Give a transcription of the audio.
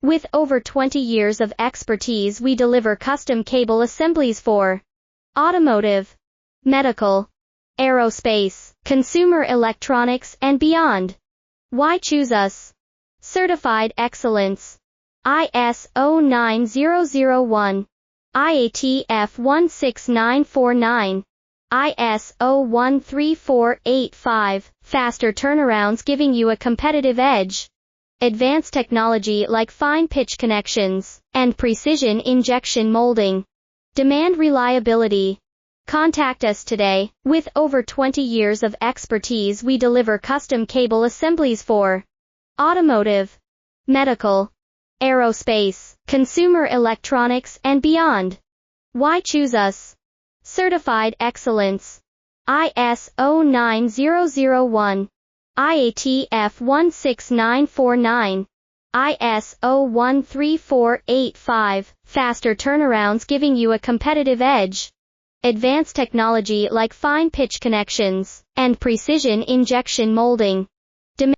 With over 20 years of expertise, we deliver custom cable assemblies for automotive, medical, aerospace, consumer electronics, and beyond. Why choose us? Certified excellence. ISO 9001, IATF16949, ISO 13485, faster turnarounds giving you a competitive edge. Advanced technology like fine pitch connections and precision injection molding. Demand reliability. Contact us today. With over 20 years of expertise, we deliver custom cable assemblies for automotive, medical, aerospace, consumer electronics, and beyond. Why choose us? Certified excellence. ISO 9001, IATF16949, ISO 13485, faster turnarounds giving you a competitive edge. Advanced technology like fine pitch connections and precision injection molding.